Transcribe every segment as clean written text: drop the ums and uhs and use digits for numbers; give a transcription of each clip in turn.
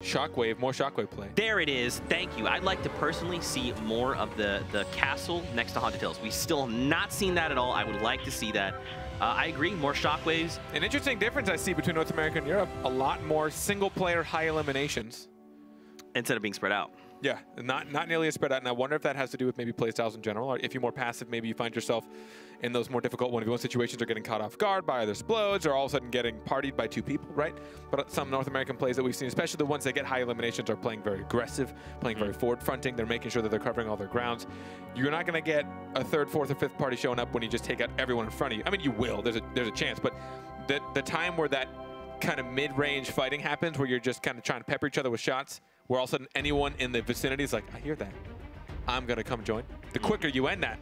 Shockwave, more Shockwave play. There it is. Thank you. I'd like to personally see more of the castle next to Haunted Hills. We still have not seen that at all. I would like to see that. I agree, more Shockwaves. An interesting difference I see between North America and Europe, a lot more single-player high eliminations. Instead of being spread out. Yeah, not nearly as spread out. And I wonder if that has to do with maybe playstyles in general, or if you're more passive, maybe you find yourself in those more difficult 1v1 situations or getting caught off guard by either explodes or all of a sudden getting partied by 2 people, right? But some North American plays that we've seen, especially the ones that get high eliminations, are playing very aggressive, playing very forward-fronting. They're making sure that they're covering all their grounds. You're not going to get a 3rd, 4th, or 5th party showing up when you just take out everyone in front of you. I mean, you will. There's a chance. But the time where that kind of mid-range fighting happens, where you're just kind of trying to pepper each other with shots, where all of a sudden anyone in the vicinity is like, I hear that, I'm going to come join. The quicker you end that,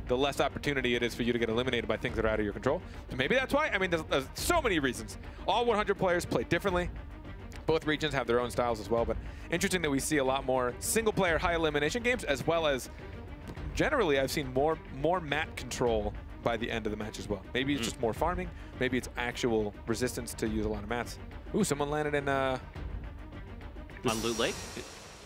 the less opportunity it is for you to get eliminated by things that are out of your control. So maybe that's why. I mean, there's so many reasons. All 100 players play differently. Both regions have their own styles as well, but interesting that we see a lot more single-player high elimination games, as well as generally I've seen more map control by the end of the match as well. Maybe it's just more farming. Maybe it's actual resistance to use a lot of mats. Ooh, someone landed in on Loot Lake?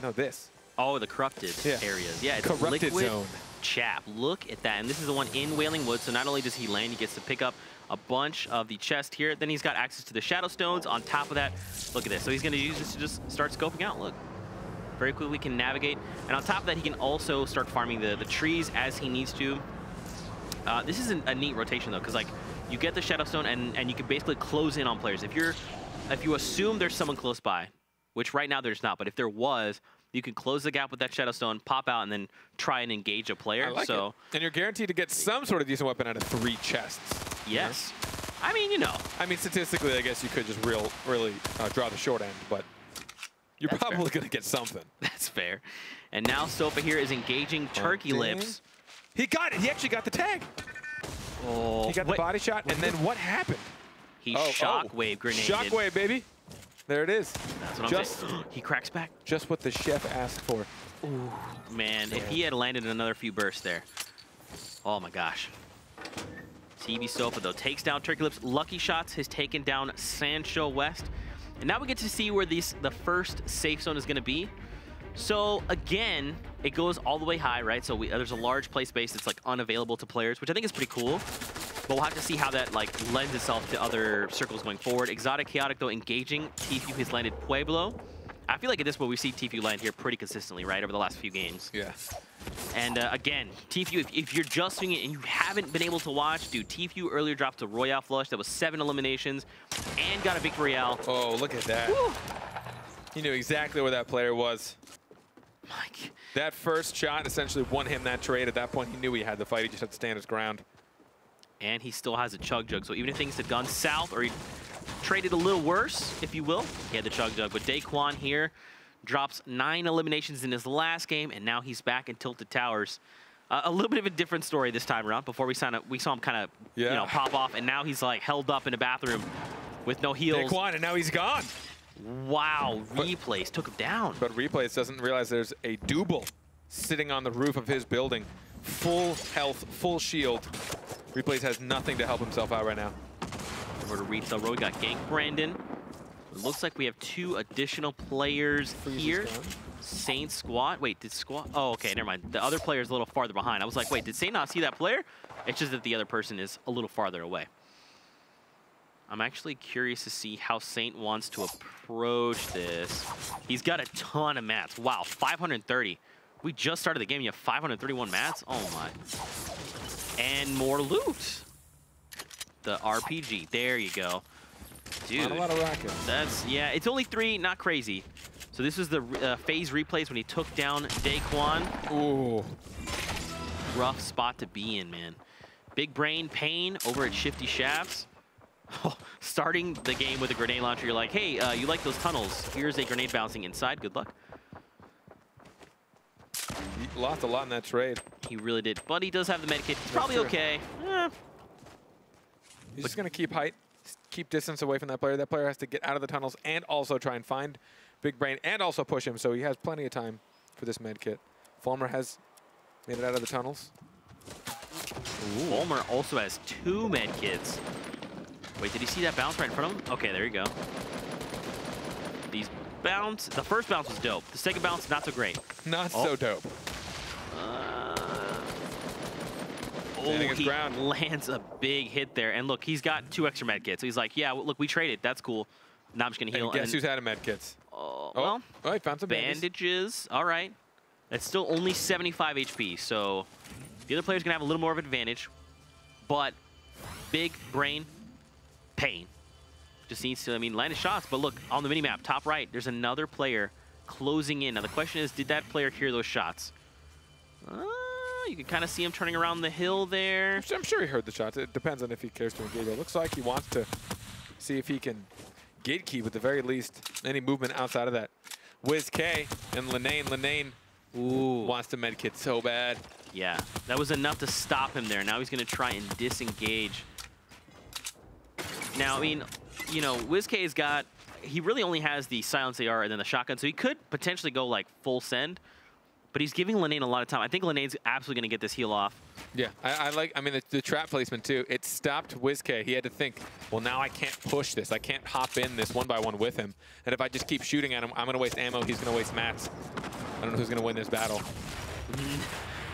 No, this. Oh, the corrupted areas. Yeah, it's corrupted liquid zone. Chap. Look at that. And this is the one in Wailing Woods. So not only does he land, he gets to pick up a bunch of the chest here. Then he's got access to the Shadow Stones. On top of that, look at this. So he's going to use this to just start scoping out. Look. Very quickly can navigate. And on top of that, he can also start farming the trees as he needs to. This is a neat rotation, though, because like you get the Shadow Stone and you can basically close in on players. If you assume there's someone close by, which right now there's not, but if there was, you can close the gap with that Shadow Stone, pop out, and then try and engage a player. I like it. And you're guaranteed to get some sort of decent weapon out of 3 chests. Yes. I mean, you know. I mean, statistically, I guess you could just really draw the short end, but you're probably going to get something. That's fair. And now Sofa here is engaging Turkey Lips. He got it. He actually got the tag. Oh, he got the body shot, and then what happened? He shockwave grenaded. Shockwave, baby. There it is. That's what I'm saying. He cracks back. Just what the chef asked for. Ooh, man, if he had landed another few bursts there. Oh my gosh. TV Sofa, though, takes down Turkey Lips. Lucky Shots has taken down Sancho West. And now we get to see where the first safe zone is going to be. So, again, it goes all the way high, right? So there's a large play space that's, like, unavailable to players, which I think is pretty cool. But we'll have to see how that like lends itself to other circles going forward. Exotic Chaotic, though, engaging. Tfue has landed Pueblo. I feel like at this point we see Tfue land here pretty consistently, right, over the last few games. Yeah. And again, Tfue, if you're just doing it and you haven't been able to watch, dude, Tfue earlier dropped a Royale flush that was 7 eliminations and got a Victory Royale. Oh, look at that. Woo. He knew exactly where that player was. Mike. That first shot essentially won him that trade. At that point, he knew he had the fight. He just had to stand his ground. And he still has a Chug Jug, so even if things had gone south or he traded a little worse, if you will, he had the Chug Jug. But Daquan here drops 9 eliminations in his last game, and now he's back in Tilted Towers. A little bit of a different story this time around. Before we saw him kind of you know, pop off, and now he's like held up in a bathroom with no heals. Daquan, and now he's gone. Wow, Replays took him down. But Replays doesn't realize there's a Double sitting on the roof of his building. Full health, full shield. Replays has nothing to help himself out right now. Over to Retail Row, we got Gank Brandon. It looks like we have 2 additional players here. Saint Squat. Wait, did Squat? Oh, okay, never mind. The other player is a little farther behind. I was like, wait, did Saint not see that player? It's just that the other person is a little farther away. I'm actually curious to see how Saint wants to approach this. He's got a ton of mats. Wow, 530. We just started the game. You have 531 mats? Oh, my. And more loot. The RPG. There you go. Dude. Not a lot of rockets. That's, yeah, it's only 3. Not crazy. So this was the phase replays when he took down Daquan. Ooh. Rough spot to be in, man. Big Brain Pain over at Shifty Shafts. Oh, starting the game with a grenade launcher, you're like, hey, you like those tunnels. Here's a grenade bouncing inside. Good luck. He lost a lot in that trade. He really did. But he does have the medkit. He's probably okay. He's just going to keep height, keep distance away from that player. That player has to get out of the tunnels and also try and find Big Brain and also push him. So he has plenty of time for this medkit. Fulmer has made it out of the tunnels. Fulmer also has 2 medkits. Wait, did he see that bounce right in front of him? Okay, there you go. These bounce, the first bounce was dope. The second bounce, not so great. Not so dope. He lands a big hit there. And look, he's got 2 extra med kits. So he's like, yeah, look, we traded. That's cool. Now I'm just going to heal. And guess who's out of med kits? Well, he found some bandages. All right. That's still only 75 HP. So the other player's going to have a little more of an advantage. But big brain pain. Just needs to, land his shots. But look, on the minimap, top right, there's another player closing in. Now the question is, did that player hear those shots? You can kind of see him turning around the hill there. I'm sure he heard the shots. It depends on if he cares to engage. It looks like he wants to see if he can gatekeep at the very least any movement outside of that. WizK and Linane wants to medkit so bad. Yeah, that was enough to stop him there. Now he's going to try and disengage. Now, WizK's got, he really only has the silence AR and then the shotgun, so he could potentially go like full send. But he's giving Linane a lot of time. I think Linane's absolutely going to get this heal off. Yeah, I like, the trap placement too. It stopped WizK. He had to think, well, now I can't push this. I can't hop in this 1-by-1 with him. And if I just keep shooting at him, I'm going to waste ammo. He's going to waste mats. I don't know who's going to win this battle.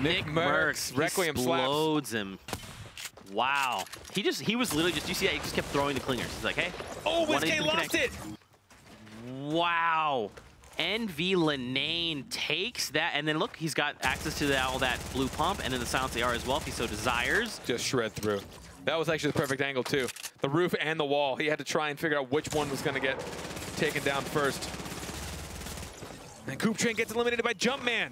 Nick Mercs. Requiem explodes him. Wow. He was literally just, you see that? He just kept throwing the clingers. He's like, hey. Oh, WizK lost it. Wow. NV Linane takes that, and then look, he's got access to all that blue pump, and then the silence AR as well, if he so desires. Just shred through. That was actually the perfect angle, too. The roof and the wall. He had to try and figure out which one was going to get taken down first. And Coop Train gets eliminated by Jumpman.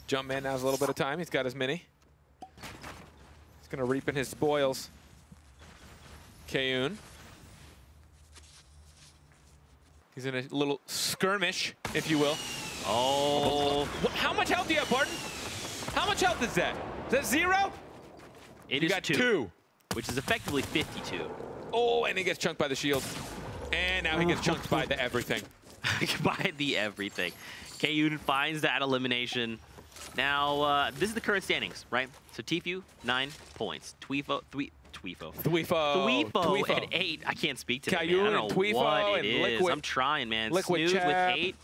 Jumpman now has a little bit of time. He's got his mini. He's going to reap in his spoils. Kayun. He's in a little skirmish, if you will. Oh. How much health do you have, Barton? How much health is that? Is that 0? It is got 2. Which is effectively 52. Oh, and he gets chunked by the shield. And now he gets chunked by the everything. By the everything. Kayun finds that elimination. Now, this is the current standings, right? So Tfue, 9 points. Tweefo at 8. I can't speak to that, man. I don't know what it is. I'm trying, man. Liquid Snooze Chap. with 8.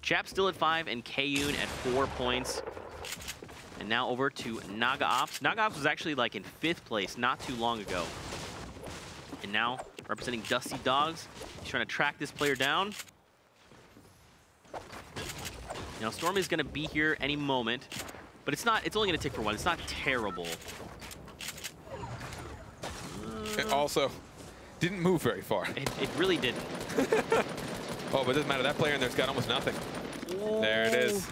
Chap still at 5, and Kayun at 4 points. And now over to Naga Ops. Naga Ops was actually like in 5th place not too long ago. And now representing Dusty Dogs. He's trying to track this player down. Now Storm is going to be here any moment, but it's only going to tick for 1. It's not terrible. It also didn't move very far. It really didn't. Oh, but it doesn't matter. That player in there's got almost nothing. Whoa. There it is.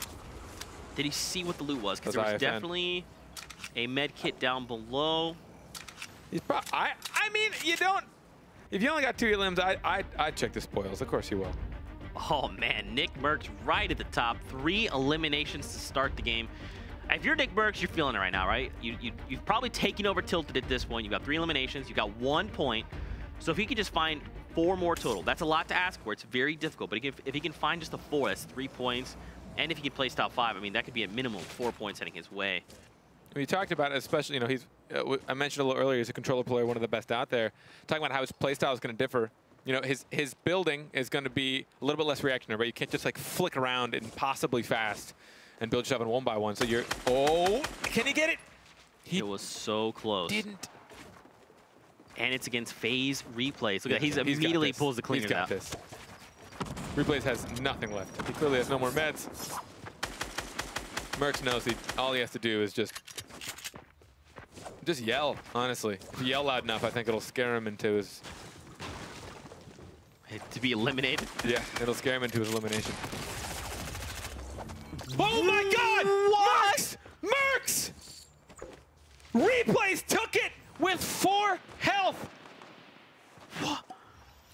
Did he see what the loot was? Because there was definitely a med kit down below. He's I mean, you don't. If you only got 2 limbs, I'd check the spoils. Of course you will. Oh man, Nick Mercs right at the top. 3 eliminations to start the game. If you're Nick Mercs, you're feeling it right now, right? You've probably taken over Tilted at this point. You've got 3 eliminations. You've got 1 point. So if he could just find 4 more total, that's a lot to ask for. It's very difficult. But if he can find just a 4, that's 3 points. And if he can place top 5, I mean, that could be a minimum of 4 points heading his way. We talked about it, especially, he's. I mentioned a little earlier, he's a controller player, one of the best out there. Talking about how his playstyle is going to differ. His building is going to be a little bit less reactionary, but you can't just like flick around impossibly fast and build yourself in 1-by-1. So can he get it? It was so close. Didn't. And it's against FaZe Replays. Look at that, he's immediately pulls the cleaners out. He's got this. Replays has nothing left. He clearly has no more meds. Mercs knows all he has to do is just yell, honestly. If you yell loud enough, I think it'll scare him into his... To be eliminated? Yeah, it'll scare him into his elimination. Oh my God! What? Mercs! Replays took it with 4 health!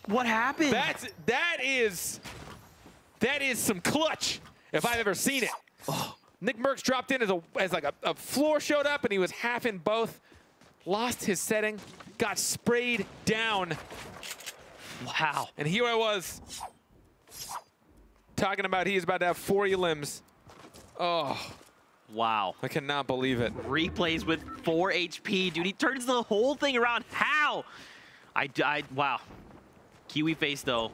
What happened? That is some clutch, if I've ever seen it. Oh. Nick Mercs dropped in as like a floor showed up, and he was half in both. Lost his setting, got sprayed down. Wow. And here I was, talking about he's about to have 4 limbs. Oh. Wow. I cannot believe it. Replays with 4 HP, dude. He turns the whole thing around. How? Wow. Kiwi face, though.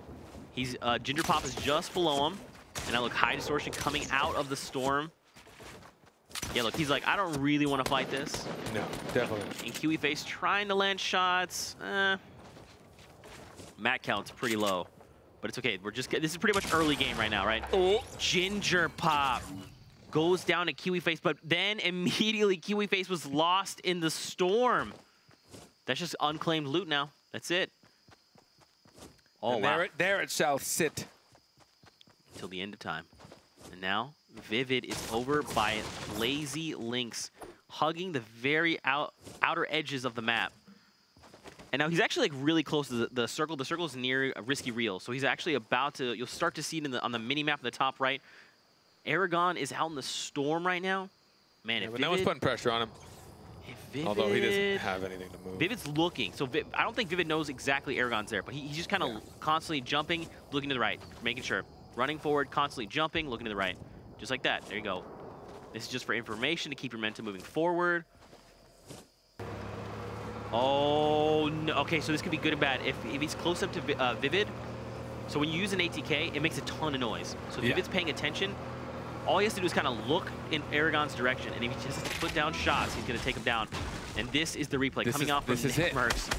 He's Ginger Pop is just below him. And now look, High Distortion coming out of the storm. Yeah, look, he's like, I don't really want to fight this. No, definitely. And Kiwi face trying to land shots. Mat count's pretty low. But it's okay. This is pretty much early game right now, right? Oh. Ginger Pop goes down to Kiwi face, but then immediately Kiwi face was lost in the storm. That's just unclaimed loot now. That's it. Oh, and wow. There it shall sit. Till the end of time. And now Vivid is over by Lazy Lynx, hugging the very outer edges of the map. And now he's actually like really close to the circle. The circle is near a Risky Reel, so he's actually about to. You'll start to see it on the mini map in the top right. Aragon is out in the storm right now. Man, Yeah, if but no one's putting pressure on him. Vivid, although he doesn't have anything to move. Vivid's looking, so I don't think Vivid knows exactly Aragon's there, but he's just kind of constantly jumping, looking to the right, making sure. Running forward, constantly jumping, looking to the right. Just like that. There you go. This is just for information to keep your momentum moving forward. Oh, no. Okay, so this could be good and bad. If he's close up to Vivid, so when you use an ATK, it makes a ton of noise. So if Vivid's paying attention, all he has to do is kind of look in Aragon's direction, and if he just put down shots, he's going to take him down. And this is the replay coming off from Nick Mercs.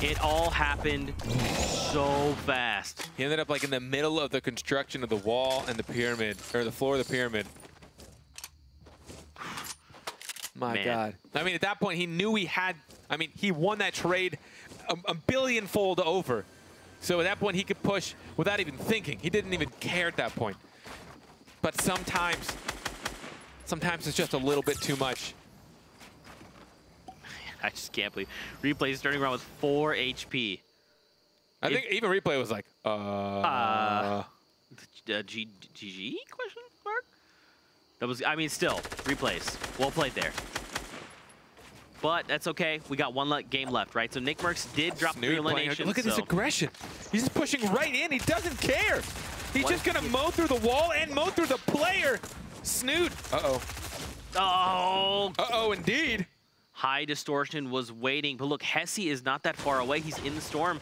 It all happened so fast. He ended up like in the middle of the construction of the wall and the pyramid, or the floor of the pyramid. My God. I mean, at that point, he knew he had, I mean, he won that trade a billion-fold over. So at that point, he could push without even thinking. He didn't even care at that point. But sometimes it's just a little bit too much. I just can't believe. Replay is starting around with 4 HP. I think even Replay was like, GG question mark? That was, I mean, still, Replays. Well played there. But that's okay. We got one game left, right? So Nick Mercs did drop 3 eliminations. Look at this aggression. He's just pushing right in. He doesn't care. He's just going to mow through the wall and mow through the player. Snoot. Uh-oh. Oh. Uh-oh, indeed. High Distortion was waiting. But look, Hesse is not that far away. He's in the storm.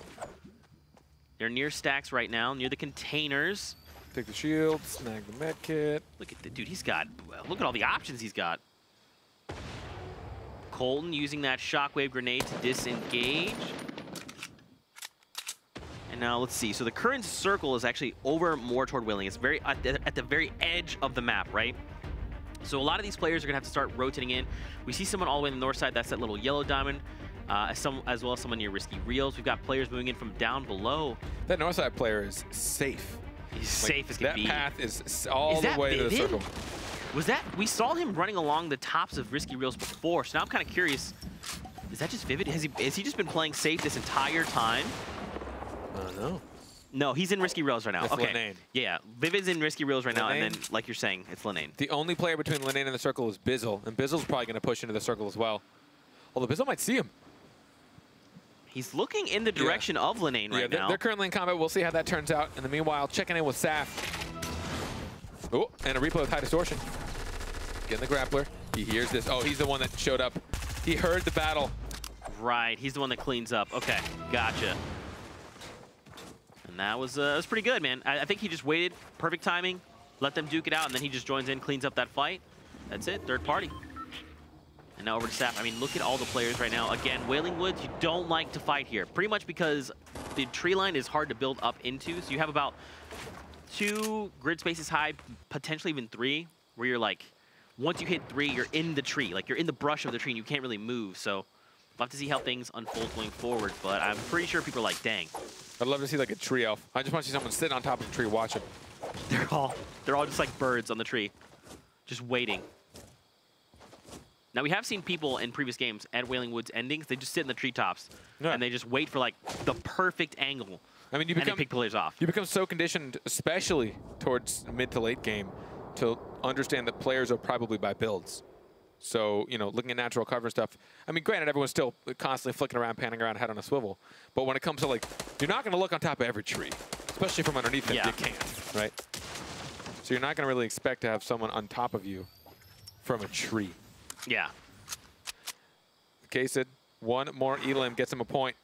They're near stacks right now, near the containers. Take the shield, snag the med kit. Look at the dude. He's got, look at all the options he's got. Colton using that shockwave grenade to disengage. And now let's see. So the current circle is actually over more toward Willing. It's very at the very edge of the map, right? So a lot of these players are gonna have to start rotating in. We see someone all the way on the north side. That's that little yellow diamond. As well as someone near Risky Reels. We've got players moving in from down below. That north side player is safe. He's safe as can be. That path is all the way to the circle. Was that, we saw him running along the tops of Risky Reels before, so now I'm kind of curious, is that just Vivid? Has he just been playing safe this entire time? No. No, he's in Risky Reels right now. That's okay. Linane. Yeah, Vivid's in Risky Reels right now, and then, like you're saying, it's Linane. The only player between Linane and the circle is Bizzle, and Bizzle's probably going to push into the circle as well. Although Bizzle might see him. He's looking in the direction of Linane right now. They're currently in combat. We'll see how that turns out. In the meanwhile, checking in with Saf. Oh, and a replay with High Distortion. Getting the grappler. He hears this. Oh, he's the one that showed up. He heard the battle. Right, he's the one that cleans up. Okay, gotcha. And that was pretty good, man. I think he just waited, perfect timing, let them duke it out, and then he just joins in, cleans up that fight. That's it, third party. And now over to Saf. I mean, look at all the players right now. Again, Wailing Woods, you don't like to fight here. Pretty much because the tree line is hard to build up into. So you have about 2 grid spaces high, potentially even 3, where you're like, once you hit 3, you're in the tree. Like, you're in the brush of the tree and you can't really move. So we'll have to see how things unfold going forward. But I'm pretty sure people are like, dang. I'd love to see like a tree elf. I just want to see someone sitting on top of a tree watching. They're all just like birds on the tree, just waiting. Now, we have seen people in previous games at Wailing Woods endings, they just sit in the treetops, and they just wait for, like, the perfect angle, I mean, and they pick players off. You become so conditioned, especially towards mid to late game, to understand that players are probably by builds. So, you know, looking at natural cover and stuff, I mean, granted, everyone's still constantly flicking around, panning around, head on a swivel. But when it comes to, like, you're not going to look on top of every tree, especially from underneath it. You can't, right? So you're not going to really expect to have someone on top of you from a tree. Yeah. Kasid, one more elim gets him a point.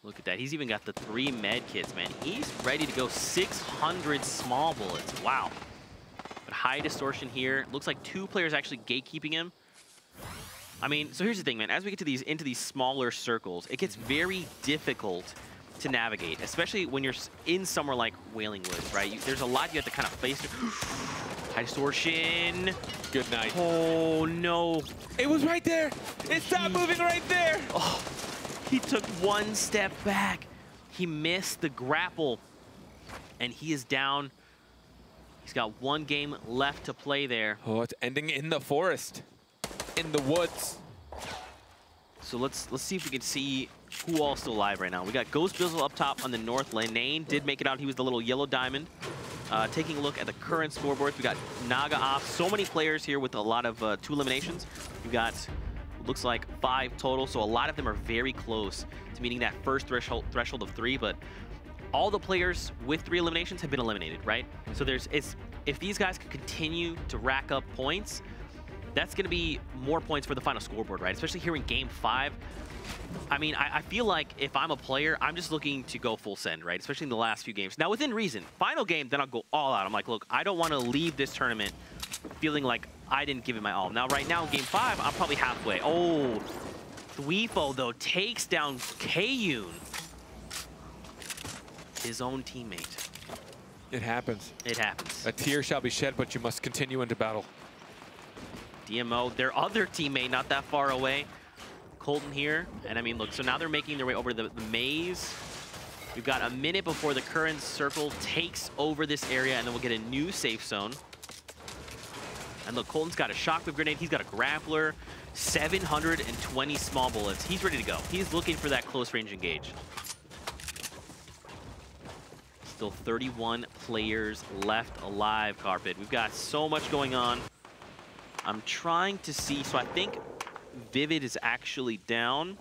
Look at that. He's even got the 3 med kits, man. He's ready to go. 600 small bullets. Wow. But high distortion here. Looks like 2 players actually gatekeeping him. I mean, so here's the thing, man. As we get to into these smaller circles, it gets very difficult to navigate, especially when you're in somewhere like Wailing Woods, right? There's a lot you have to kind of face. High distortion. Good night. Oh, no. It was right there. It stopped moving right there. Oh, he took 1 step back. He missed the grapple, and he is down. He's got 1 game left to play there. Oh, it's ending in the forest, in the woods. So let's see if we can see who all still alive right now. We got Ghost Bizzle up top on the north lane. Nane did make it out. He was the little yellow diamond. Taking a look at the current scoreboards, we got Naga off. So many players here with a lot of 2 eliminations. We got, looks like 5 total. So a lot of them are very close to meeting that first threshold of 3. But all the players with 3 eliminations have been eliminated, right? So if these guys can continue to rack up points, that's going to be more points for the final scoreboard, right? Especially here in Game 5. I mean, I feel like if I'm a player, I'm just looking to go full send, right? Especially in the last few games. Now, within reason, final game, then I'll go all out. I'm like, look, I don't want to leave this tournament feeling like I didn't give it my all. Now, right now in Game 5, I'm probably halfway. Oh, Thweefo, though, takes down Kayun, his own teammate. It happens. It happens. A tear shall be shed, but you must continue into battle. DMO, their other teammate not that far away. Colton here, and I mean, look, so now they're making their way over the maze. We've got a minute before the current circle takes over this area, and then we'll get a new safe zone. And look, Colton's got a shockwave grenade, he's got a grappler, 720 small bullets. He's ready to go. He's looking for that close range engage. Still 31 players left alive, Carpet. We've got so much going on. I'm trying to see, so I think Vivid is actually down.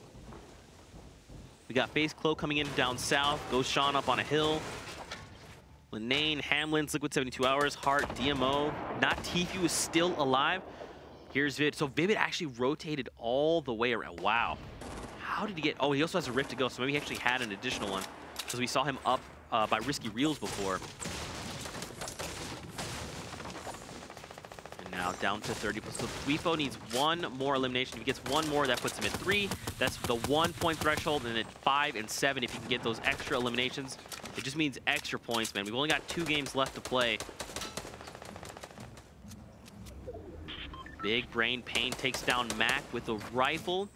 We got Face Cloak coming in down south. Goes Sean up on a hill. Linane, Hamlin's Liquid 72 Hours, Hart, DMO. Not Tfue is still alive. Here's Vivid. So Vivid actually rotated all the way around. Wow. How did he get... Oh, he also has a Rift to go, so maybe he actually had an additional one. Because we saw him up by Risky Reels before. Now down to 30. So Thweefo needs 1 more elimination. If he gets 1 more, that puts him at 3. That's the 1-point threshold, and at 5 and 7, if you can get those extra eliminations, it just means extra points, man. We've only got 2 games left to play. Big Brain Pain takes down Mac with a rifle.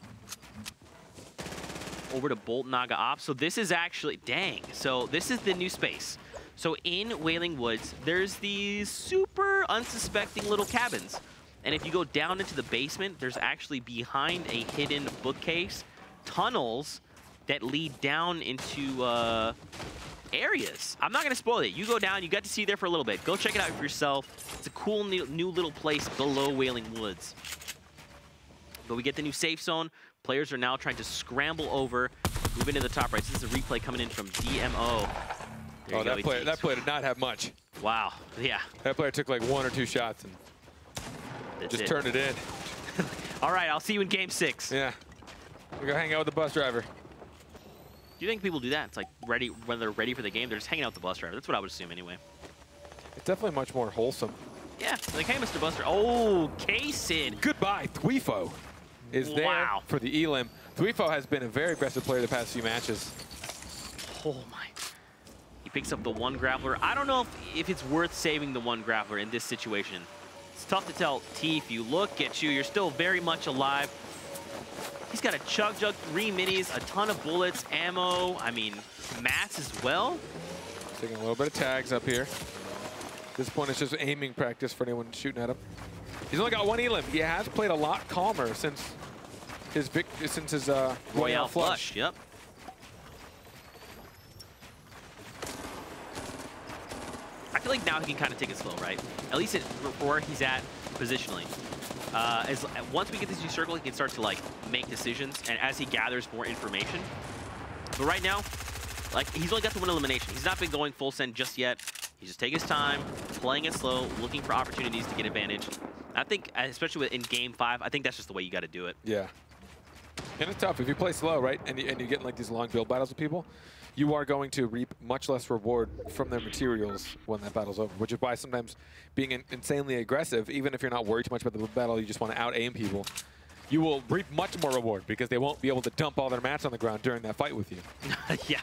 Over to Bolt Naga Ops. So this is actually, dang. So this is the new space. So in Wailing Woods, there's these super unsuspecting little cabins. And if you go down into the basement, there's actually behind a hidden bookcase, tunnels that lead down into areas. I'm not gonna spoil it. You go down, you got to see there for a little bit. Go check it out for yourself. It's a cool new little place below Wailing Woods. But we get the new safe zone. Players are now trying to scramble over, move into the top right. This is a replay coming in from DMO. Oh, that player did not have much. Wow, yeah. That player took like 1 or 2 shots and just turned it in. All right, I'll see you in Game 6. Yeah. We go hang out with the bus driver. Do you think people do that? It's like ready when they're ready for the game, they're just hanging out with the bus driver. That's what I would assume anyway. It's definitely much more wholesome. Yeah, like, hey, Mr. Buster. Oh, K-Sid. Goodbye, Thweefo is there for the elim. Thweefo has been a very aggressive player the past few matches. Oh my. He picks up the 1 grappler. I don't know if it's worth saving the 1 grappler in this situation. It's tough to tell. If you look at you, you're still very much alive. He's got a Chug Jug, 3 minis, a ton of bullets, ammo. I mean, mats as well. Taking a little bit of tags up here. At this point, it's just aiming practice for anyone shooting at him. He's only got 1 elim. He has played a lot calmer since his Royale flush. Yep. I feel like now he can kind of take it slow, right? At least where he's at positionally. Once we get this new circle, he can start to like make decisions, and as he gathers more information. But right now, like, he's only got the 1 elimination. He's not been going full send just yet. He's just taking his time, playing it slow, looking for opportunities to get advantage. I think, especially in Game 5, I think that's just the way you got to do it. Yeah. And it's tough. If you play slow, right, and you get in like these long build battles with people, you are going to reap much less reward from their materials when that battle's over, which is why sometimes being insanely aggressive, even if you're not worried too much about the battle, you just want to out-aim people, you will reap much more reward because they won't be able to dump all their mats on the ground during that fight with you. Yeah.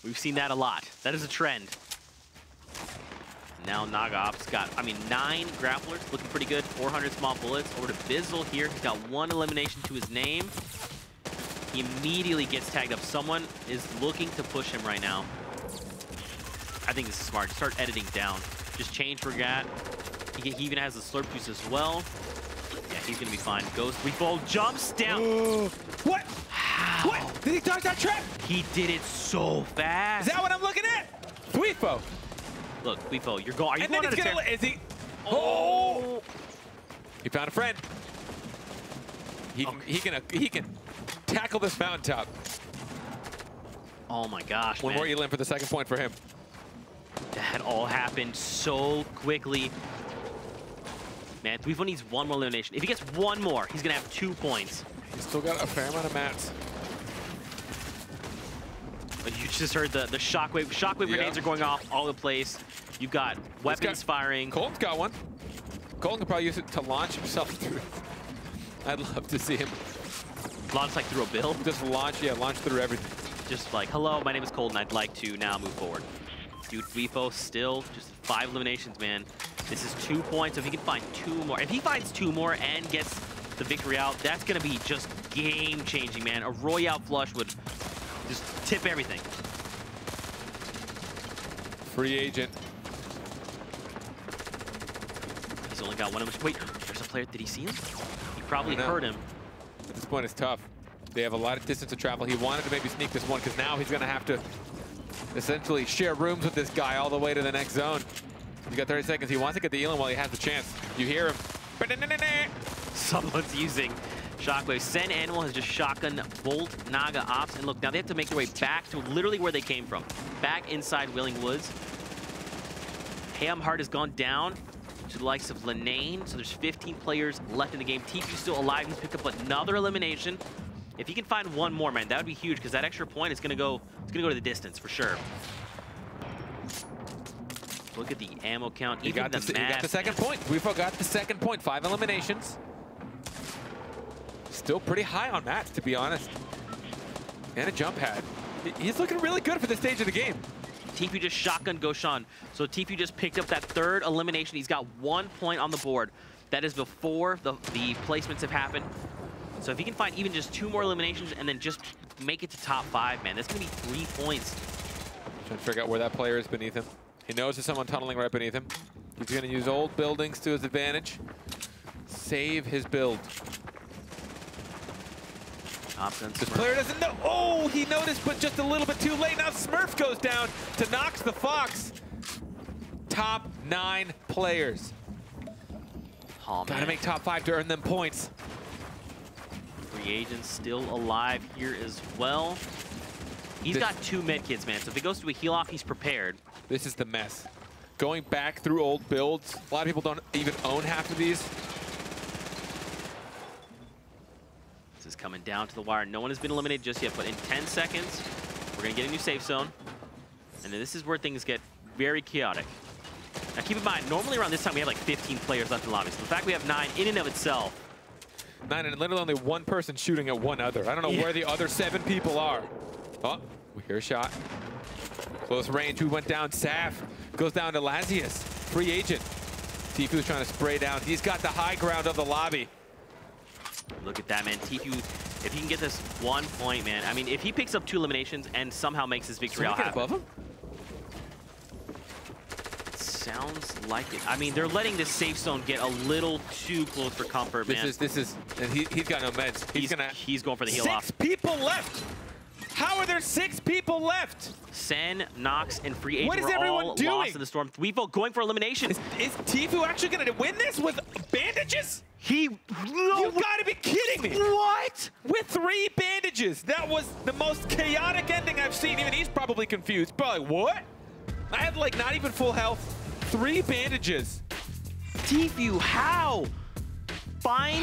We've seen that a lot. That is a trend. Now Naga Ops got, 9 grapplers, looking pretty good. 400 small bullets. Over to Bizzle here. He's got 1 elimination to his name. He immediately gets tagged up. Someone is looking to push him right now. I think this is smart. Start editing down. Just change for Gat. He even has the slurp juice as well. Yeah, he's going to be fine. Goes, Weefold jumps down. What? How? What? Did he dodge that trap? He did it so fast. Is that what I'm looking at? Weefo. Look, Weefo, you're going. Are you And going then he's on a gonna. Is he? Oh! He found a friend. He can tackle this mountaintop. Oh my gosh, One man. more Elim for the second point for him. That all happened so quickly. Man, Weefo needs 1 more elimination. If he gets 1 more, he's gonna have 2 points. He's still got a fair amount of mats. But you just heard the shockwave. Shockwave grenades are going off all over the place. You've got weapons firing. Colton's got one. Colton could probably use it to launch himself through. I'd love to see him Launch like through a build. just launch through everything. Just like, hello, my name is Colton. I'd like to now move forward. Dude, Weefo still just 5 eliminations, man. This is 2 points. If he can find 2 more, if he finds 2 more and gets the victory out, that's gonna be just game-changing, man. A Royale flush would just tip everything. Free agent. He's only got 1 of them. Wait, there's a player. Did he see him? He probably heard him. At this point, it's tough. They have a lot of distance to travel. He wanted to maybe sneak this one because now he's going to have to essentially share rooms with this guy all the way to the next zone. He's got 30 seconds. He wants to get the Elim while he has the chance. You hear him. Someone's using Shockwave. Sen Animal has just shotgun Bolt Naga Ops. And look, now they have to make their way back to literally where they came from. Back inside Willing Woods. Ham Heart has gone down to the likes of Lenane. So there's 15 players left in the game. TPU's still alive. He's picked up another elimination. If he can find 1 more, man, that would be huge because that extra point is gonna go to the distance for sure. Look at the ammo count. He got the second point. We forgot the second point. 5 eliminations. Still pretty high on mats, to be honest. And a jump pad. He's looking really good for this stage of the game. TPU just shotgun Goshan. So TPU just picked up that 3rd elimination. He's got 1 point on the board. That is before the placements have happened. So if he can find even just 2 more eliminations and then just make it to top 5, man, that's gonna be 3 points. Trying to figure out where that player is beneath him. He knows there's someone tunneling right beneath him. He's gonna use old buildings to his advantage. Save his build. This player doesn't know. Oh, he noticed, but just a little bit too late. Now Smurf goes down to Nox the Fox. Top 9 players. Oh, gotta make top 5 to earn them points. Free agent still alive here as well. He's got 2 med kits, man. So if he goes to a heal off, he's prepared. This is the mess. Going back through old builds. A lot of people don't even own half of these. This is coming down to the wire. No one has been eliminated just yet, but in 10 seconds, we're gonna get a new safe zone. And then this is where things get very chaotic. Now keep in mind, normally around this time we have like 15 players left in the lobby. So the fact we have 9 in and of itself. 9 and literally only 1 person shooting at 1 other. I don't know where the other 7 people are. Oh, we hear a shot. Close range, who went down? Saf goes down to Lazius. Free agent. Tifu's trying to spray down. He's got the high ground of the lobby. Look at that, man. Tifu, if he can get this 1 point, man. I mean, if he picks up 2 eliminations and somehow makes his victory out happen. Above him? Sounds like it. I mean, they're letting this safe zone get a little too close for comfort, man. This is, and he's got no meds. He's going for the heal off. 6 people left. How are there 6 people left? Sen, Nox, and Free Agent what is were everyone all doing? lost in the storm. Weevo going for elimination. Is Tifu actually going to win this with bandages? You gotta be kidding me. What? With 3 bandages. That was the most chaotic ending I've seen. Even he's probably confused. Probably, what? I had like not even full health. 3 bandages. Tifu, how? Find